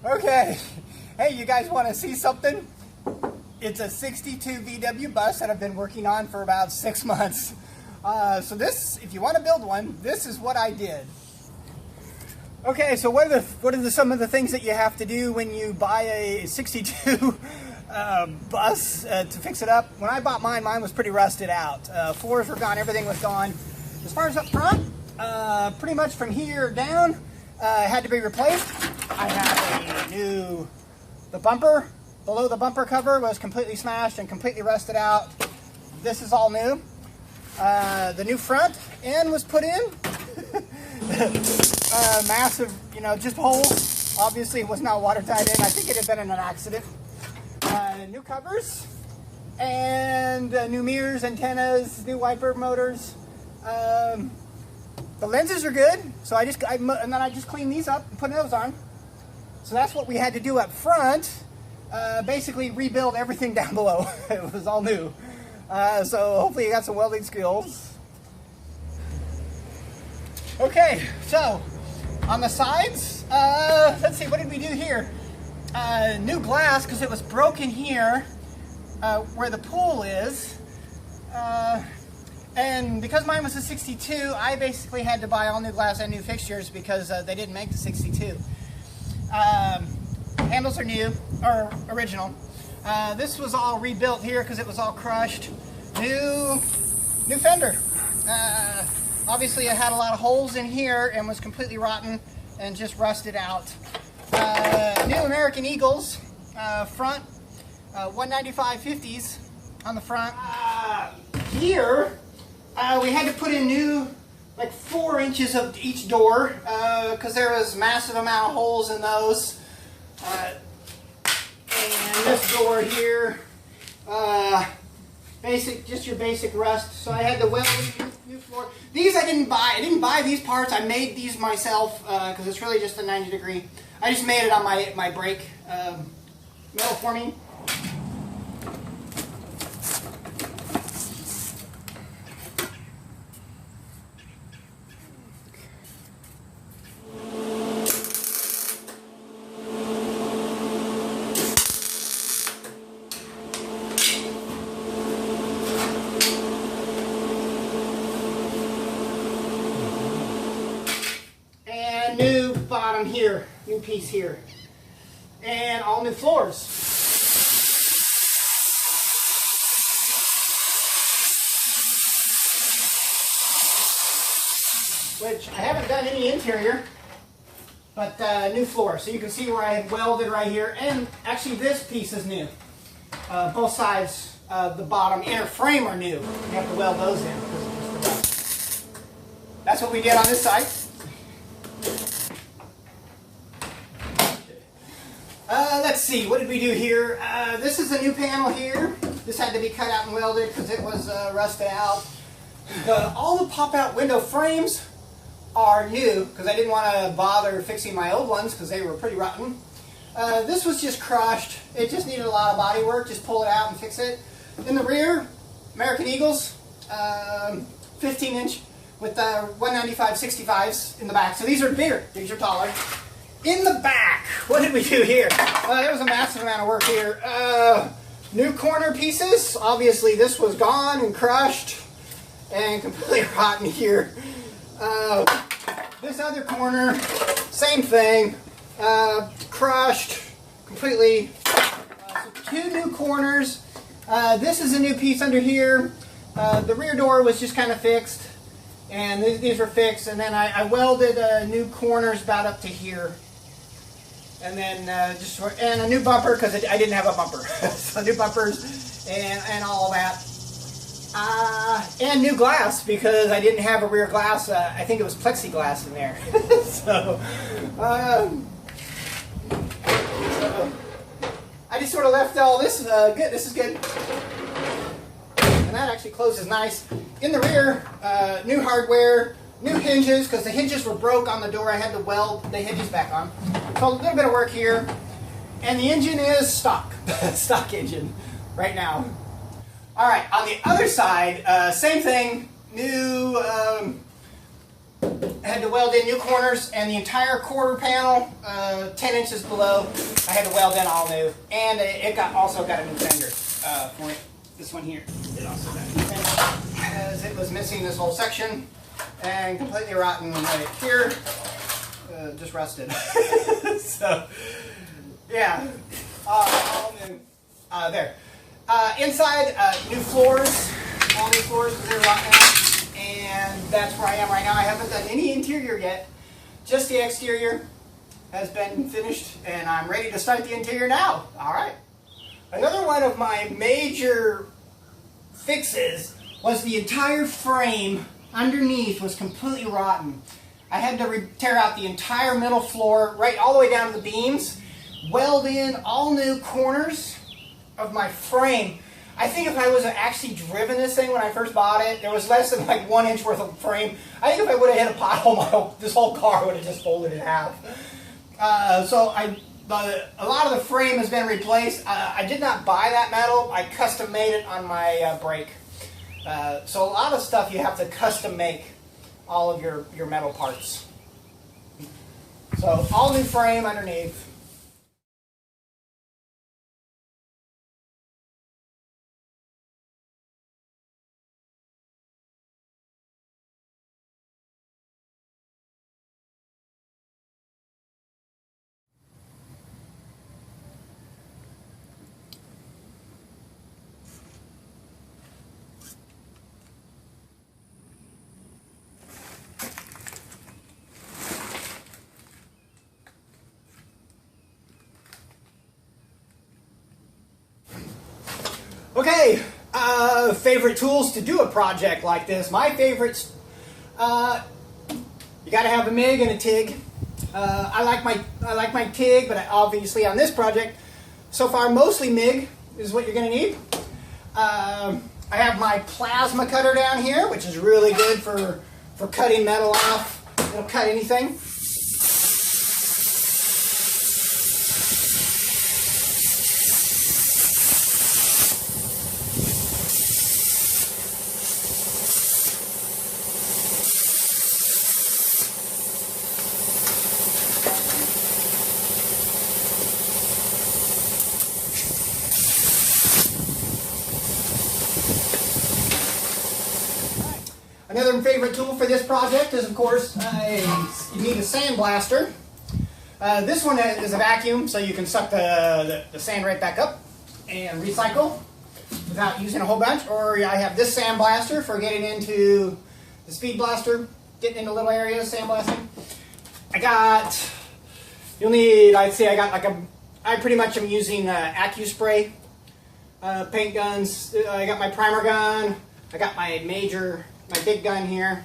Okay, hey, you guys want to see something? It's a 62 VW bus that I've been working on for about 6 months. So this, if you want to build one, this is what I did. Okay, so what are some of the things that you have to do when you buy a 62 bus to fix it up? When I bought mine was pretty rusted out. Floors were gone, everything was gone. As far as up front, pretty much from here down, had to be replaced. I have the bumper below the bumper cover was completely smashed and completely rusted out. This is all new. The new front end was put in. Massive, just hole. Obviously it was not watertight in. I think it had been in an accident. New covers and new mirrors, antennas, new wiper motors. The lenses are good, so and then I just cleaned these up and put those on. So that's what we had to do up front. Basically rebuild everything down below. It was all new. So hopefully you got some welding skills. Okay, so on the sides, let's see, what did we do here? New glass, because it was broken here where the pool is. And because mine was a 62, I basically had to buy all new glass and new fixtures because they didn't make the 62. Handles are new, or original. This was all rebuilt here because it was all crushed. New fender. Obviously it had a lot of holes in here and was completely rotten and just rusted out. New American Eagles front, 195 50s on the front. Here we had to put in new, like 4 inches of each door because there was massive amount of holes in those. And this door here, just your basic rust. So I had to weld new floor. These I didn't buy. I didn't buy these parts. I made these myself because it's really just a 90 degree. I just made it on my brake metal forming. New bottom here, new piece here, and all new floors. Which I haven't done any interior, but new floor. So you can see where I had welded right here, and actually this piece is new. Both sides of the bottom inner frame are new. You have to weld those in because of just the rust. That's what we did on this side. Let's see, what did we do here? This is a new panel here. This had to be cut out and welded because it was rusted out. All the pop-out window frames are new because I didn't want to bother fixing my old ones because they were pretty rotten. This was just crushed. It just needed a lot of body work. Just pull it out and fix it. In the rear, American Eagles, 15-inch with 195 65s in the back. So these are bigger. These are taller. In the back, what did we do here? There was a massive amount of work here. New corner pieces. Obviously this was gone and crushed and completely rotten here. This other corner, same thing. Crushed completely. So 2 new corners. This is a new piece under here. The rear door was just kind of fixed. And these were fixed. And then I welded new corners about up to here. And then and a new bumper because I didn't have a bumper. So new bumpers and all that. And new glass because I didn't have a rear glass. I think it was plexiglass in there. So I just sort of left all this good. This is good. And that actually closes nice. In the rear, new hardware. New hinges, because the hinges were broke on the door. I had to weld the hinges back on. So a little bit of work here. And the engine is stock. Stock engine right now. Alright, on the other side, same thing. New I had to weld in new corners, and the entire quarter panel, 10 inches below, I had to weld in all new. And it also got a new fender for it. This one here, it also got a new fender, as it was missing this whole section and completely rotten right here, just rusted. So, yeah, all new. There. Inside, new floors, all new floors because they're rotten out. And that's where I am right now. I haven't done any interior yet. Just the exterior has been finished, and I'm ready to start the interior now. All right. Another one of my major fixes was the entire frame underneath was completely rotten. I had to tear out the entire middle floor, right all the way down to the beams, weld in all new corners of my frame. I think if I was actually driven this thing when I first bought it, there was less than like 1 inch worth of frame. I think if I would have hit a pothole, this whole car would have just folded in half. So a lot of the frame has been replaced. I did not buy that metal. I custom made it on my brake. So a lot of stuff you have to custom make all of your metal parts. So all new frame underneath. Okay, favorite tools to do a project like this. My favorites, you got to have a MIG and a TIG. I like my TIG, but obviously on this project, so far mostly MIG is what you're going to need. I have my plasma cutter down here, which is really good for cutting metal off. It'll cut anything. Another favorite tool for this project is, of course, you need a sandblaster. This one is a vacuum, so you can suck the sand right back up and recycle without using a whole bunch. Or I have this sandblaster for getting into the speed blaster, getting into little areas, sandblasting. You'll need, I'd say I pretty much am using AccuSpray paint guns. I got my primer gun. I got my big gun here.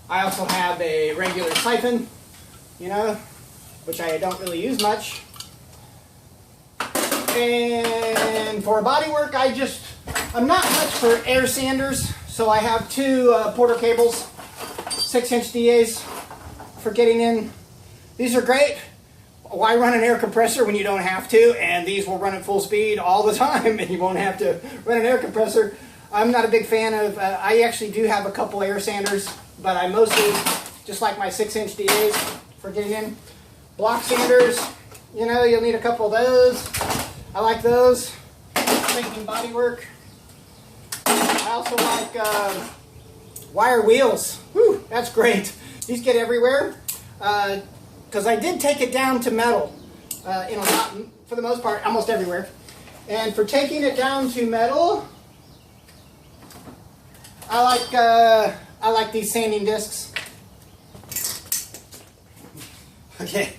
I also have a regular siphon, which I don't really use much. And for body work, I'm not much for air sanders, so I have two Porter cables, 6-inch DAs for getting in. These are great. Why run an air compressor when you don't have to? And these will run at full speed all the time, and you won't have to run an air compressor. I'm not a big fan of, I actually do have a couple air sanders, but I mostly just like my 6-inch DAs for getting in. Block sanders, you'll need a couple of those. I like those, making body work. I also like wire wheels. Whew, that's great. These get everywhere, because I did take it down to metal in a lot, for the most part, almost everywhere. And for taking it down to metal, I like these sanding discs. Okay.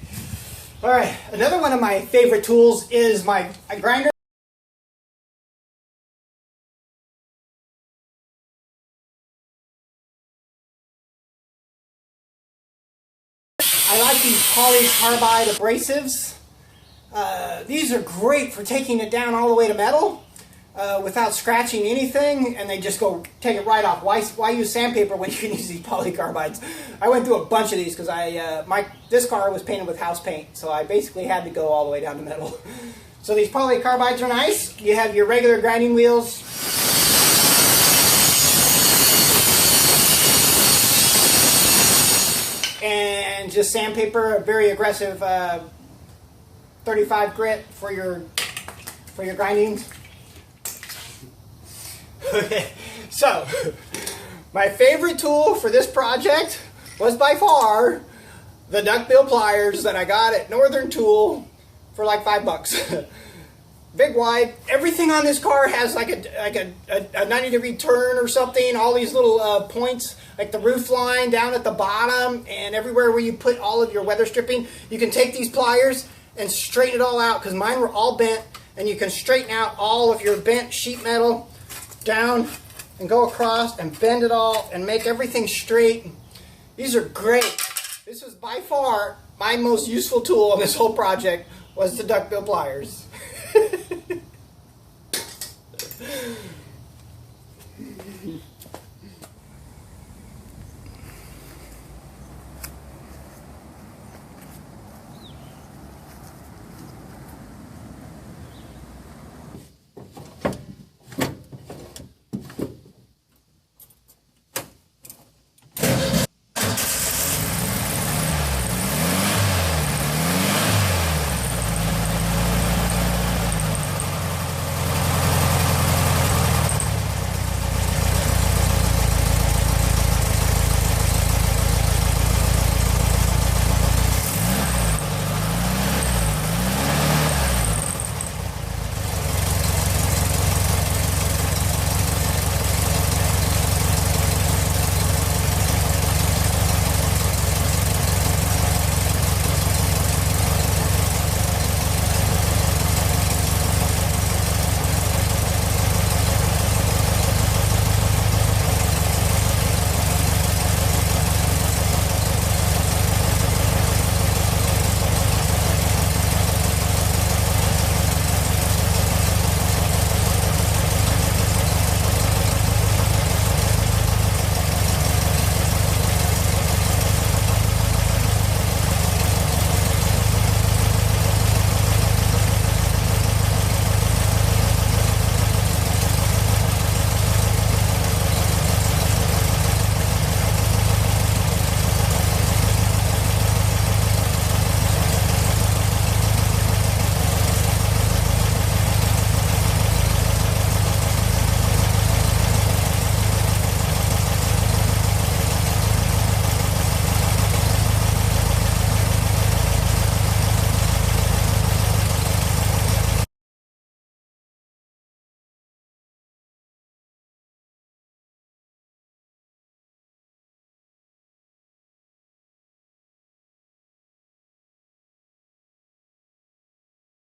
All right. Another one of my favorite tools is my grinder. I like these polycarbide abrasives. These are great for taking it down all the way to metal. Without scratching anything, and they just take it right off. Why use sandpaper when you can use these polycarbides? I went through a bunch of these because this car was painted with house paint, so I basically had to go all the way down to metal. So these polycarbides are nice. You have your regular grinding wheels. and just sandpaper, a very aggressive 35 grit for your grindings. Okay, so my favorite tool for this project was by far the duckbill pliers that I got at Northern Tool for like $5. Big wide. Everything on this car has like a 90-degree turn or something. All these little points, like the roof line down at the bottom, and everywhere where you put all of your weather stripping. You can take these pliers and straighten it all out, because mine were all bent, and you can straighten out all of your bent sheet metal down and go across and bend it all and make everything straight. These are great. This was by far my most useful tool on this whole project, was the duckbill pliers.